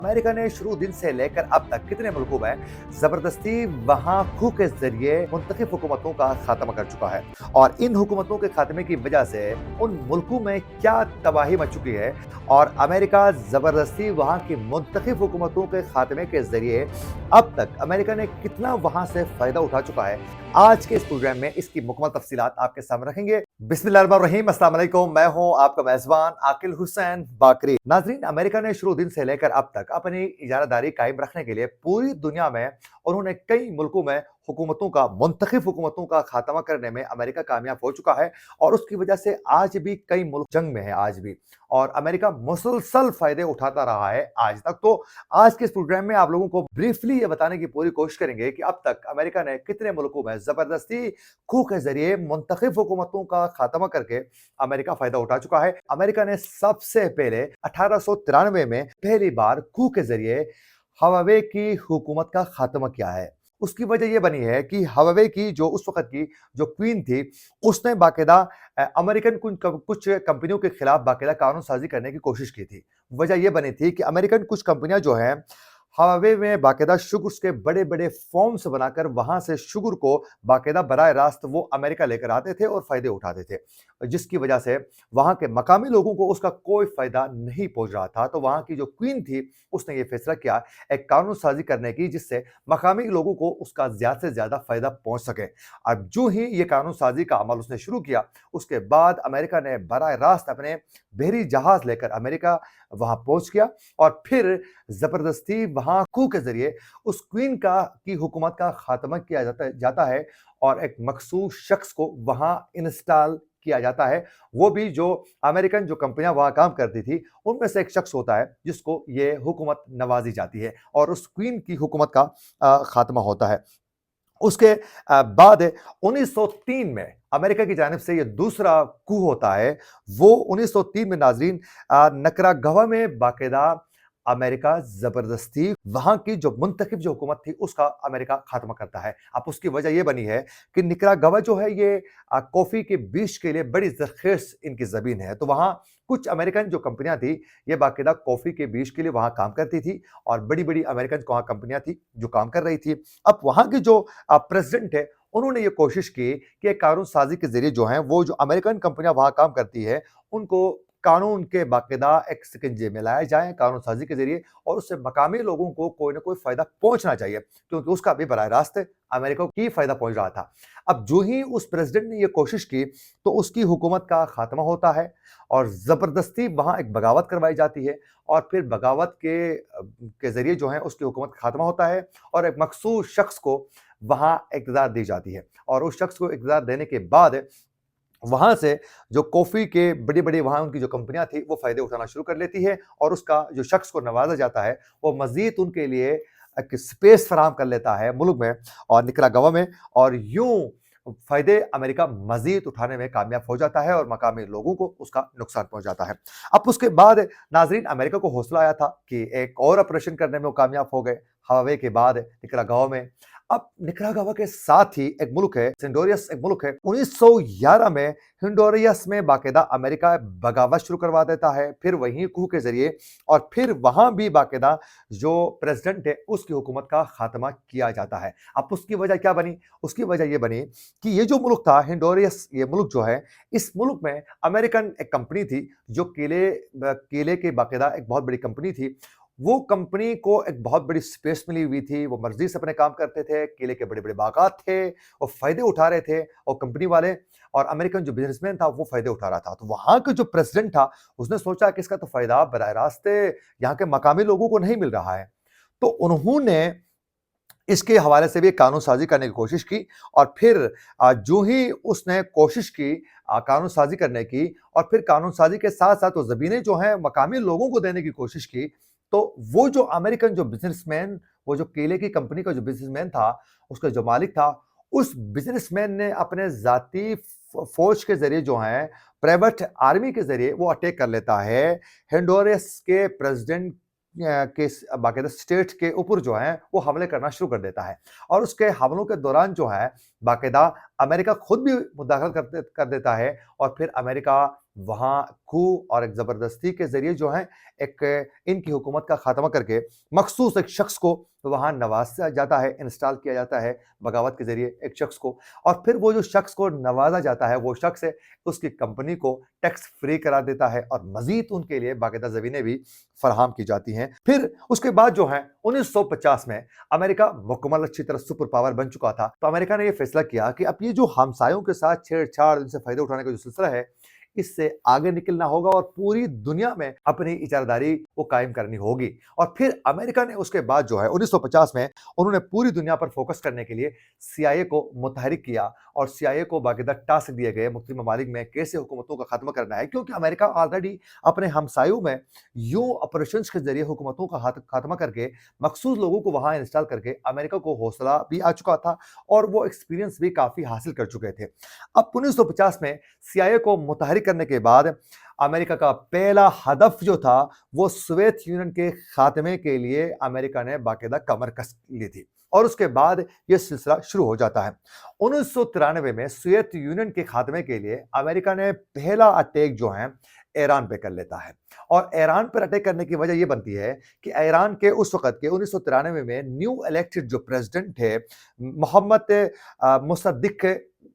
America ने शुरू दिन से लेकर अब तक कितने मुल्कों में जबरदस्ती वहां खू के जरिए मुंतखब हुकूमतों का खात्मा कर चुका है और इन हुकूमतों के खात्मे की वजह से उन मुल्कों में क्या तबाही मच चुकी है और अमेरिका जबरदस्ती वहां की मुंतखब हुकूमतों के खात्मे के जरिए अब तक अमेरिका ने कितना वहां से फायदा उठा चुका है। आज के इस प्रोग्राम में इसकी मुकम्मल तफसीलात आपके सामने रखेंगे। बिस्मिल्लाहिर्रहमानिर्रहीम, अस्सलाम वालेकुम। मैं हूं आपका मेजबान आकिल हुसैन बाकरी। नाजरीन, अमेरिका ने शुरू दिन से लेकर अब तक अपनी इजारादारी कायम रखने के लिए पूरी दुनिया में उन्होंने कई मुल्कों में हुकूमतों का मुंतखब हुकूमतों का खात्मा करने में अमेरिका कामयाब हो चुका है और उसकी वजह से आज भी कई मुल्क जंग में है आज भी, और अमेरिका मुसलसल फायदे उठाता रहा है आज तक। तो आज के इस प्रोग्राम में आप लोगों को ब्रीफली ये बताने की पूरी कोशिश करेंगे कि अब तक अमेरिका ने कितने मुल्कों में जबरदस्ती खू के जरिए मुंतखब हुकूमतों का खात्मा करके अमेरिका फायदा उठा चुका है। अमेरिका ने सबसे पहले 1893 में पहली बार खू के जरिए हवावे की हुकूमत का खात्मा किया है। उसकी वजह यह बनी है कि हवावे की जो उस वक्त की जो क्वीन थी, उसने बाकायदा अमेरिकन कुछ कंपनियों के खिलाफ बाकायदा कानून साजी करने की कोशिश की थी। वजह यह बनी थी कि अमेरिकन कुछ कंपनियां जो हैं हवावे में बाकायदा शुगर्स के बड़े बड़े फॉर्म्स बनाकर वहां से शुगर को बाकायदा बराह रास्त वो अमेरिका लेकर आते थे और फायदे उठाते थे, जिसकी वजह से वहां के मकामी लोगों को उसका कोई फायदा नहीं पहुंच रहा था। तो वहां की जो क्वीन थी उसने ये फैसला किया एक कानून साजी करने की जिससे मकामी लोगों को उसका ज्यादा से ज्यादा फायदा पहुंच सके। अब जो ही ये कानून साजी का अमल उसने शुरू किया, उसके बाद अमेरिका ने बराह रास्त अपने बहरी जहाज लेकर अमेरिका वहां पहुंच गया और फिर जबरदस्ती वहां खू के जरिए उस क्वीन की हुकूमत का खात्मा किया जाता है और एक मखसूस शख्स को वहां इंस्टॉल किया जाता है। वो भी जो अमेरिकन जो कंपनियां वहां काम करती थी उनमें से एक शख्स होता है जिसको ये हुकूमत नवाजी जाती है और उस क्वीन की हुकूमत का खात्मा होता है। उसके बाद 1903 में अमेरिका की जानिब से ये दूसरा कू होता है। वो 1903 में नाजरीन निकरागुआ में बाकायदा अमेरिका जबरदस्ती वहां की जो मुंतखब जो हुकूमत थी उसका अमेरिका खात्मा करता है। अब उसकी वजह यह बनी है कि निकरागुआ जो है ये कॉफी के बीज के लिए बड़ी जरखेज इनकी जमीन है। तो वहां कुछ अमेरिकन जो कंपनियां थी ये बाकायदा कॉफी के बीज के लिए वहां काम करती थी और बड़ी बड़ी अमेरिकन वहां कंपनियां थी जो काम कर रही थी। अब वहां के जो प्रेसिडेंट है उन्होंने ये कोशिश की कि एक कानून साजी के जरिए जो है वो जो अमेरिकन कंपनियां वहां काम करती है उनको कानून के बाकायदा एक शिकंजे में लाया जाए कानून साजी के जरिए और उससे मकामी लोगों को कोई ना कोई फायदा पहुंचना चाहिए, क्योंकि उसका भी बराह रास्त अमेरिका को ही फायदा पहुंच रहा था। अब जो ही उस प्रेसिडेंट ने यह कोशिश की तो उसकी हुकूमत का खात्मा होता है और जबरदस्ती वहां एक बगावत करवाई जाती है और फिर बगावत के जरिए जो है उसकी हुकूमत का खात्मा होता है और एक मखसूस शख्स को वहां इक़्तिदार दी जाती है और उस शख्स को इक़्तिदार देने के बाद वहां से जो कॉफी के बड़ी बड़ी वहां उनकी जो कंपनियां थी वो फायदे उठाना शुरू कर लेती है और उसका जो शख्स को नवाजा जाता है वो मजीद उनके लिए एक स्पेस फराहम कर लेता है मुल्क में और निकरागुआ में, और यूं फायदे अमेरिका मजीद उठाने में कामयाब हो जाता है और मकामी लोगों को उसका नुकसान पहुंच जाता है। अब उसके बाद नाजरीन अमेरिका को हौसला आया था कि एक और ऑपरेशन करने में वो कामयाब हो गए हवावे के बाद निकरागुआ में। अब निकरागुआ के साथ ही एक मुल्क है हिंडोरियस, एक मुल्क है 1911 में हिंडोरियस में बाकायदा अमेरिका बगावत शुरू करवा देता है, फिर वहीं कू के जरिए और फिर वहां भी बाकायदा जो प्रेसिडेंट है उसकी हुकूमत का खात्मा किया जाता है। अब उसकी वजह क्या बनी? उसकी वजह यह बनी कि ये जो मुल्क था हिंडोरियस, ये मुल्क जो है इस मुल्क में अमेरिकन एक कंपनी थी जो केले के बाकायदा एक बहुत बड़ी कंपनी थी। वो कंपनी को एक बहुत बड़ी स्पेस मिली हुई थी, वो मर्जी से अपने काम करते थे, केले के बड़े बड़े बागात थे, वो फायदे उठा रहे थे और कंपनी वाले, और अमेरिकन जो बिजनेसमैन था वो फायदे उठा रहा था। तो वहां के जो प्रेसिडेंट था उसने सोचा कि इसका तो फायदा बराह रास्त यहाँ के मकामी लोगों को नहीं मिल रहा है। तो उन्होंने इसके हवाले से भी कानून साजी करने की कोशिश की और फिर जो ही उसने कोशिश की कानून साजी करने की और फिर कानून साजी के साथ साथ वो जमीनें जो हैं मकामी लोगों को देने की कोशिश की, तो वो जो अमेरिकन जो बिजनेसमैन, वो जो केले की कंपनी का जो बिजनेसमैन था, उसका जो मालिक था, उस बिजनेसमैन ने अपने जाती फौज के जरिए जो है प्राइवेट आर्मी के जरिए वो अटैक कर लेता है हिंडोरियस के प्रेसिडेंट के बाकायदा स्टेट के ऊपर जो है वो हमले करना शुरू कर देता है और उसके हमलों के दौरान जो है बाकायदा अमेरिका खुद भी मुदाखलत कर देता है और फिर अमेरिका वहाँ coup और एक ज़बरदस्ती के ज़रिए जो है एक इनकी हुकूमत का ख़ात्मा करके मखसूस एक शख्स को वहाँ नवाज़ा जाता है, इंस्टॉल किया जाता है बगावत के ज़रिए एक शख्स को, और फिर वो जो शख्स को नवाज़ा जाता है वो शख्स है उसकी कंपनी को टैक्स फ्री करा देता है और मज़ीद उनके लिए बाकायदा ज़मीनें भी फराहम की जाती हैं। फिर उसके बाद जो है 1950 में अमेरिका मुकम्मल अच्छी तरह सुपर पावर बन चुका था, तो अमेरिका ने ये फैसला किया कि अब ये जो हमसायों के साथ छेड़छाड़, इनसे फ़ायदे उठाने का जो सिलसिला है, इससे आगे निकलना होगा और पूरी दुनिया में अपनी इजारादारी वो कायम करनी होगी। और फिर अमेरिका ने उसके बाद जो है 1950 में उन्होंने पूरी दुनिया पर फोकस करने के लिए सीआईए को मुतहरिक किया और सीआईए को बाकायदा टास्क दिए गए मुख्तलिफ ममालिक में कैसे हुकूमतों का खात्मा करना है, क्योंकि अमेरिका ऑलरेडी अपने हमसायों में यूं ऑपरेशंस के जरिए हुकूमतों का खात्मा करके मखसूस लोगों को वहां इंस्टॉल करके अमेरिका को हौसला भी आ चुका था और वो एक्सपीरियंस भी काफी हासिल कर चुके थे। अब 1950 में सीआईए को मुतहरिक करने के बाद अमेरिका का पहला हदफ जो था वो सोवियत यूनियन के खात्मे के लिए अमेरिका ने बाकायदा कमर कस ली थी और उसके बाद ये सिलसिला शुरू हो जाता है। 1993 में सोवियत यूनियन के खात्मे के लिए अमेरिका ने पहला अटैक जो है ईरान पे कर लेता है और ईरान पर अटैक करने की वजह यह बनती है कि ईरान के उस वक्त के 1993 में न्यू इलेक्टेड जो प्रेसिडेंट थे मोहम्मद मुसद्दिक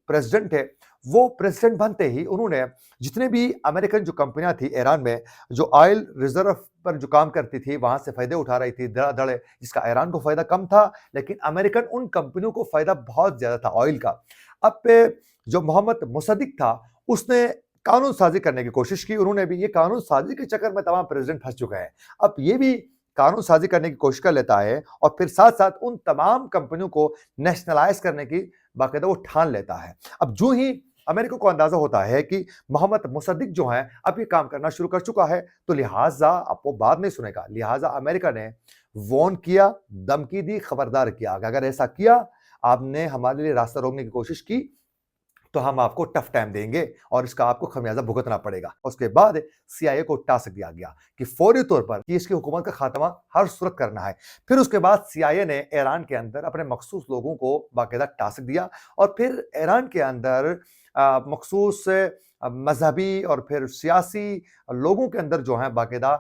प्रेसिडेंट थे, वो प्रेसिडेंट बनते ही उन्होंने जितने भी अमेरिकन जो कंपनियां थी ईरान में जो ऑयल रिजर्व पर जो काम करती थी वहां से फायदे उठा रही थी धड़ाधड़, जिसका ईरान को फायदा कम था लेकिन अमेरिकन उन कंपनियों को फायदा बहुत ज्यादा था ऑयल का। अब जो मोहम्मद मुसद्दिक था उसने कानून साजी करने की कोशिश की, उन्होंने भी ये कानून साजी के चक्कर में तमाम प्रेसिडेंट फंस चुके हैं। अब ये भी कानून साजी करने की कोशिश कर लेता है और फिर साथ साथ उन तमाम कंपनियों को नेशनलाइज करने की बाकायदा वो ठान लेता है। अब जो ही अमेरिका को अंदाजा होता है कि मोहम्मद मुसद्दिक जो है अब ये काम करना शुरू कर चुका है, तो लिहाजा अब वो बात नहीं सुनेगा, लिहाजा अमेरिका ने वॉर्न किया, धमकी दी, खबरदार किया कि अगर ऐसा किया, आपने हमारे लिए रास्ता रोकने की कोशिश की तो हम आपको टफ टाइम देंगे और इसका आपको खमियाजा भुगतना पड़ेगा। उसके बाद सीआईए को टास्क दिया गया कि फौरी तौर पर कि इसकी हुकूमत का खात्मा हर सूरत करना है। फिर उसके बाद सीआईए ने ईरान के अंदर अपने मखसूस लोगों को बाकायदा टास्क दिया और फिर ईरान के अंदर मखसूस मजहबी और फिर सियासी लोगों के अंदर जो है बाकायदा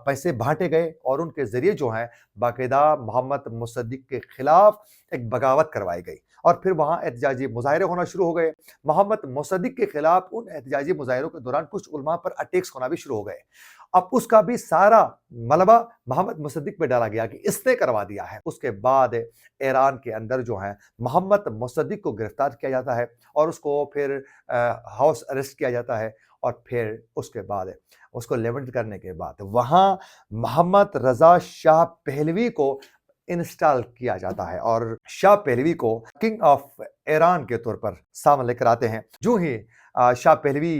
पैसे बांटे गए और उनके जरिए जो है बाकायदा मोहम्मद मुसद्दिक के खिलाफ एक बगावत करवाई गई और फिर वहां एहतजाजी मुजाहरे होना शुरू हो गए। मोहम्मद मुसद्दिक के खिलाफ उन एहतजाजी मुजाहरों के दौरान कुछ उलमा पर अटैक्स होना भी शुरू हो गए। अब उसका भी सारा मलबा मोहम्मद मुसद्दिक पे डाला गया कि इसने करवा दिया है। उसके बाद ईरान के अंदर जो है मोहम्मद मुसद्दिक को गिरफ्तार किया जाता है और उसको फिर हाउस अरेस्ट किया जाता है और फिर उसके बाद उसको लेवेंट करने के बाद वहां मोहम्मद रजा शाह पहलवी को इंस्टॉल किया जाता है और शाह पहलवी को किंग ऑफ ईरान के तौर पर सामने लेकर आते हैं। जो ही शाह पहलवी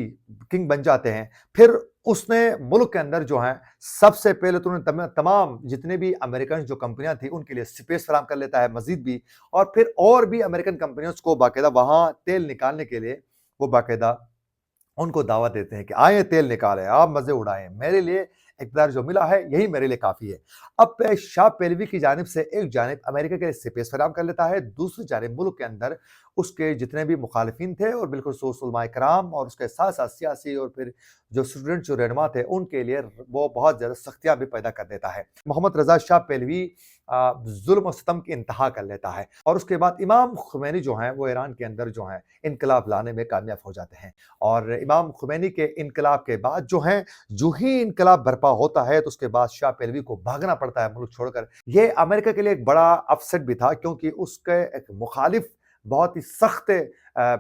किंग बन जाते हैं फिर उसने मुल्क के अंदर जो है सबसे पहले तो उन्होंने तमाम जितने भी अमेरिकन जो कंपनियां थी उनके लिए स्पेस फराहम कर लेता है मजीद भी, और फिर और भी अमेरिकन कंपनियों को बाकायदा वहां तेल निकालने के लिए वो बाकायदा उनको दावत देते हैं कि आए तेल निकालें, आप मजे उड़ाएं, मेरे लिए इक़्तिदार जो मिला है यही मेरे लिए काफ़ी है। अब शाह पहलवी की जानिब से एक जानिब अमेरिका के लिए स्पेस फराहम कर लेता है, दूसरी जानिब मुल्क के अंदर उसके जितने भी मुखालिफिन थे और बिलखुसूस उलमाए कराम और उसके साथ साथ सियासी और फिर जो स्टूडेंट जो रहनुमा थे उनके लिए वो बहुत ज़्यादा सख्तियाँ भी पैदा कर देता है। मोहम्मद रजा शाह पहलवी जुल्म और सितम की इंतहा कर लेता है और उसके बाद इमाम खुमैनी जो हैं वो ईरान के अंदर जो हैं इनकलाब लाने में कामयाब हो जाते हैं और इमाम खुमैनी के इनकलाब के बाद जो ही इनकलाब बर्पा होता है तो उसके बाद शाह पहलवी को भागना पड़ता है मुल्क छोड़कर। ये अमेरिका के लिए एक बड़ा अपसेट भी था क्योंकि उसके एक मुखालिफ बहुत ही सख्त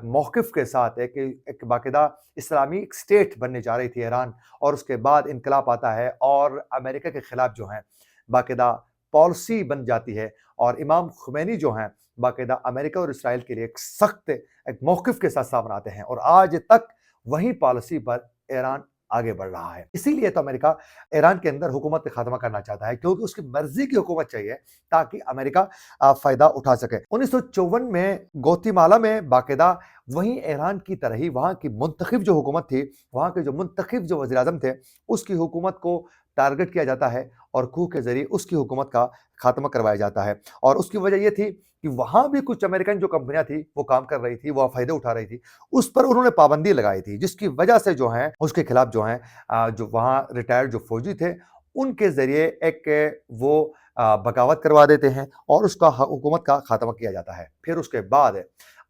मौक़िफ़ के साथ एक बाकायदा इस्लामी स्टेट बनने जा रही थी ईरान, और उसके बाद इनकलाब आता है और अमेरिका के खिलाफ जो है बाकायदा पॉलिसी बन जाती है और इमाम खुमैनी जो हैं बाकायदा अमेरिका और इसराइल के लिए एक सख्त एक मौक़िफ़ के साथ सामने आते हैं और आज तक वही पॉलिसी पर ईरान आगे बढ़ रहा है। इसीलिए तो अमेरिका ईरान के अंदर हुकूमत का खात्मा करना चाहता है क्योंकि उसकी मर्जी की हुकूमत चाहिए ताकि अमेरिका फायदा उठा सके। 1954 में ग्वाटेमाला में बाकायदा वहीं ईरान की तरह ही वहाँ की मुंतखब जो हुकूमत थी, वहाँ के जो मुंतखब जो वज़ीर आज़म थे, उसकी हुकूमत को टारगेट किया जाता है और coup के ज़रिए उसकी हुकूमत का खात्मा करवाया जाता है। और उसकी वजह ये थी कि वहाँ भी कुछ अमेरिकन जो कंपनियाँ थी, वो काम कर रही थी, वो फ़ायदे उठा रही थी। उस पर उन्होंने पाबंदी लगाई थी, जिसकी वजह से जो है उसके खिलाफ जो है जो वहाँ रिटायर्ड जो फ़ौजी थे, उनके ज़रिए एक वो बगावत करवा देते हैं और उसका हुकूमत का खात्मा किया जाता है। फिर उसके बाद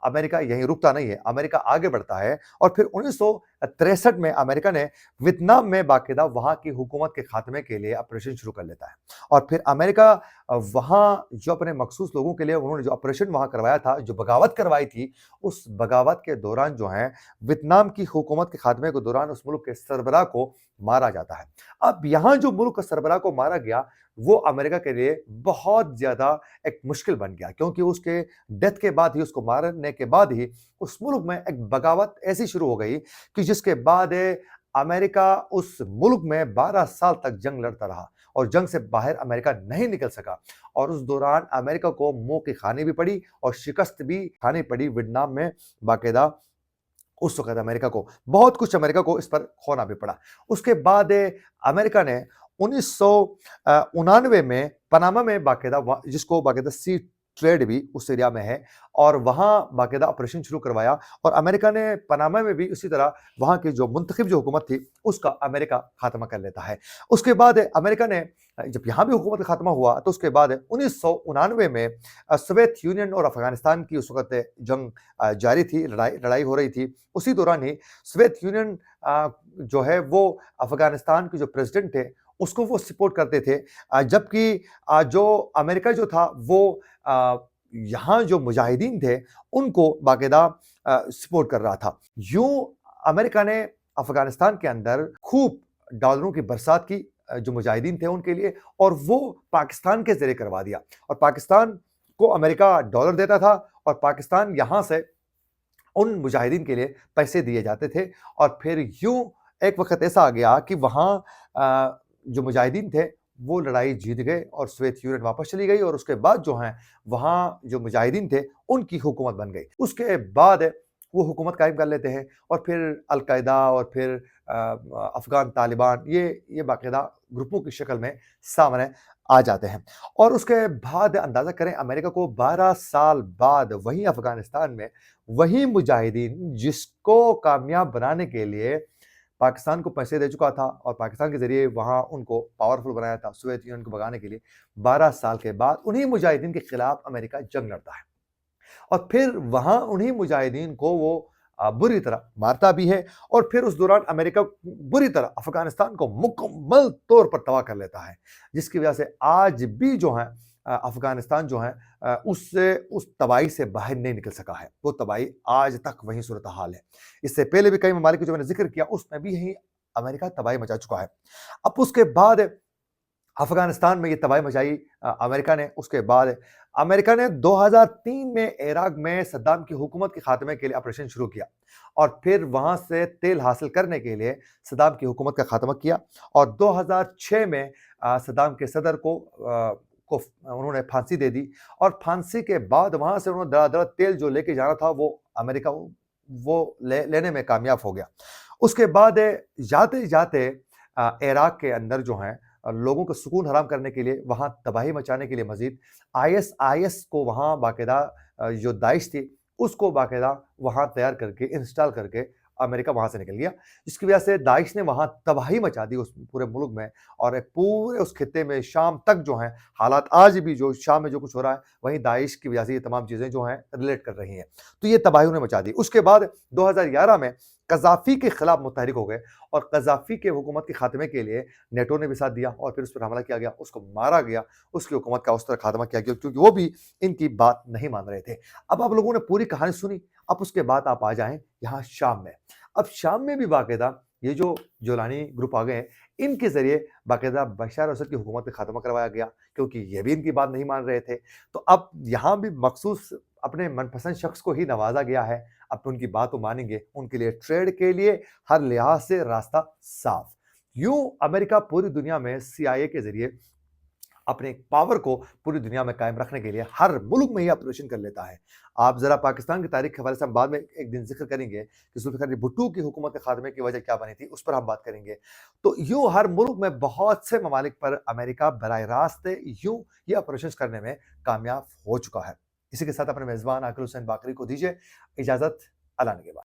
अमेरिका यहीं रुकता नहीं है, अमेरिका आगे बढ़ता है और फिर 1963 में अमेरिका ने वियतनाम में बाकायदा वहाँ की हुकूमत के खात्मे के लिए ऑपरेशन शुरू कर लेता है। और फिर अमेरिका वहाँ जो अपने मखसूस लोगों के लिए उन्होंने जो ऑपरेशन वहाँ करवाया था, जो बगावत करवाई थी, उस बगावत के दौरान जो है वियतनाम की हुकूमत के खात्मे के दौरान उस मुल्क के सरबराह को मारा जाता है। अब यहाँ जो मुल्क का सरबराह को मारा गया, वो अमेरिका के लिए बहुत ज़्यादा एक मुश्किल बन गया, क्योंकि उसके डेथ के बाद ही, उसको मारने के बाद ही उस मुल्क में एक बगावत ऐसी शुरू हो गई कि जिसके बाद अमेरिका उस मुल्क में 12 साल तक जंग लड़ता रहा और जंग से बाहर अमेरिका नहीं निकल सका। और उस दौरान अमेरिका को मुँह की खानी भी पड़ी और शिकस्त भी खानी पड़ी वियतनाम में बाकायदा। उस वक़्त अमेरिका को बहुत कुछ अमेरिका को इस पर खोना भी पड़ा। उसके बाद अमेरिका ने 1999 में पनामा में बाकायदा जिसको बाकायदा सी ट्रेड भी उस एरिया में है और वहाँ बाकायदा ऑपरेशन शुरू करवाया और अमेरिका ने पनामा में भी उसी तरह वहाँ की जो मुंतखब जो हुकूमत थी, उसका अमेरिका खात्मा कर लेता है। उसके बाद अमेरिका ने जब यहाँ भी हुकूमत का खात्मा हुआ, तो उसके बाद 1999 में सोवियत यूनियन और अफ़गानिस्तान की उस वक़्त जंग जारी थी, लड़ाई हो रही थी। उसी दौरान ही सोवियत यूनियन जो है वो अफ़गानिस्तान के जो प्रेसिडेंट थे, उसको वो सपोर्ट करते थे। जबकि जो अमेरिका जो था वो यहाँ जो मुजाहिदीन थे, उनको बाकायदा सपोर्ट कर रहा था। यूँ अमेरिका ने अफ़गानिस्तान के अंदर खूब डॉलरों की बरसात की जो मुजाहिदीन थे उनके लिए, और वो पाकिस्तान के ज़रिए करवा दिया। और पाकिस्तान को अमेरिका डॉलर देता था और पाकिस्तान यहाँ से उन मुजाहिदीन के लिए पैसे दिए जाते थे। और फिर यूँ एक वक़्त ऐसा आ गया कि वहाँ जो मुजाहिदीन थे, वो लड़ाई जीत गए और सोवियत यूनियन वापस चली गई और उसके बाद जो है वहाँ जो मुजाहिदीन थे, उनकी हुकूमत बन गई। उसके बाद वो हुकूमत कायम कर लेते हैं और फिर अल-कायदा और फिर अफ़गान तालिबान ये बाकायदा ग्रुपों की शक्ल में सामने आ जाते हैं। और उसके बाद अंदाज़ा करें, अमेरिका को 12 साल बाद वहीं अफ़गानिस्तान में वही मुजाहिदीन जिसको कामयाब बनाने के लिए पाकिस्तान को पैसे दे चुका था और पाकिस्तान के ज़रिए वहाँ उनको पावरफुल बनाया था सोवियत यूनियन को भगाने के लिए, 12 साल के बाद उन्हीं मुजाहिदीन के खिलाफ अमेरिका जंग लड़ता है। और फिर वहाँ उन्हीं मुजाहिदीन को वो बुरी तरह मारता भी है और फिर उस दौरान अमेरिका बुरी तरह अफ़गानिस्तान को मुकम्मल तौर पर तबाह कर लेता है, जिसकी वजह से आज भी जो है अफ़गानिस्तान जो है उस तबाही से बाहर नहीं निकल सका है। वो तबाही आज तक वही सूरत हाल है। इससे पहले भी कई ममालिक जो मैंने ज़िक्र किया, उसमें भी यही अमेरिका तबाही मचा चुका है। अब उसके बाद अफ़गानिस्तान में ये तबाही मचाई अमेरिका ने। उसके बाद अमेरिका ने 2003 में इराक में सद्दाम की हुकूमत के खात्मे के लिए ऑपरेशन शुरू किया और फिर वहाँ से तेल हासिल करने के लिए सद्दाम की हुकूमत का खात्मा किया। और 2006 में सद्दाम के सदर को उन्होंने फांसी दे दी और फांसी के बाद वहाँ से उन्होंने दरा-दरा तेल जो लेके जाना था, वो अमेरिका वो लेने में कामयाब हो गया। उसके बाद जाते-जाते इराक के अंदर जो है लोगों को सुकून हराम करने के लिए, वहाँ तबाही मचाने के लिए मज़ीद आईएस को वहाँ बाकायदा जो दाइश थी, उसको बाकायदा वहाँ तैयार करके, इंस्टॉल करके अमेरिका वहाँ से निकल गया। जिसकी वजह से दाइश ने वहाँ तबाही मचा दी उस पूरे मुल्क में और एक पूरे उस खित्ते में शाम तक जो हैं हालात, आज भी जो शाम में जो कुछ हो रहा है, वहीं दाइश की वजह से ये तमाम चीज़ें जो हैं रिलेट कर रही हैं। तो ये तबाही उन्हें मचा दी। उसके बाद 2011 में कज़ाफ़ी के खिलाफ मुतहरिक हो गए और कज़ाफ़ी के हुकूमत के खात्मे के लिए नेटो ने भी साथ दिया और फिर उस पर हमला किया गया, उसको मारा गया, उसकी हुकूमत का उस तरह खात्मा किया गया क्योंकि वो भी इनकी बात नहीं मान रहे थे। अब आप लोगों ने पूरी कहानी सुनी, अब उसके बाद आप आ जाएँ यहाँ शाम में। अब शाम में भी बाकायदा ये जो जोलानी ग्रुप आ गए हैं, इनके ज़रिए बाकायदा बशर असद की हुकूमत का खात्मा करवाया गया क्योंकि ये भी इनकी बात नहीं मान रहे थे। तो अब यहाँ भी मखसूस अपने मनपसंद शख्स को ही नवाजा गया है। अब तो उनकी बात तो मानेंगे, उनके लिए ट्रेड के लिए हर लिहाज से रास्ता साफ। यूं अमेरिका पूरी दुनिया में CIA के जरिए अपने पावर को पूरी दुनिया में कायम रखने के लिए हर मुल्क में ये ऑपरेशन कर लेता है। आप ज़रा पाकिस्तान की तारीख के हवाले से हम बाद में एक दिन ज़िक्र करेंगे कि ज़ुल्फ़िकार अली भुट्टो की हुकूमत के ख़ात्मे की वजह क्या बनी थी, उस पर हम बात करेंगे। तो यूँ हर मुल्क में बहुत से ममालिक पर अमेरिका बराह रास्त यूँ ये ऑपरेशंस करने में कामयाब हो चुका है। इसी के साथ अपने मेज़बान आकिल हुसैन बाकरी को दीजिए इजाज़त। अल्लाह निगहबान।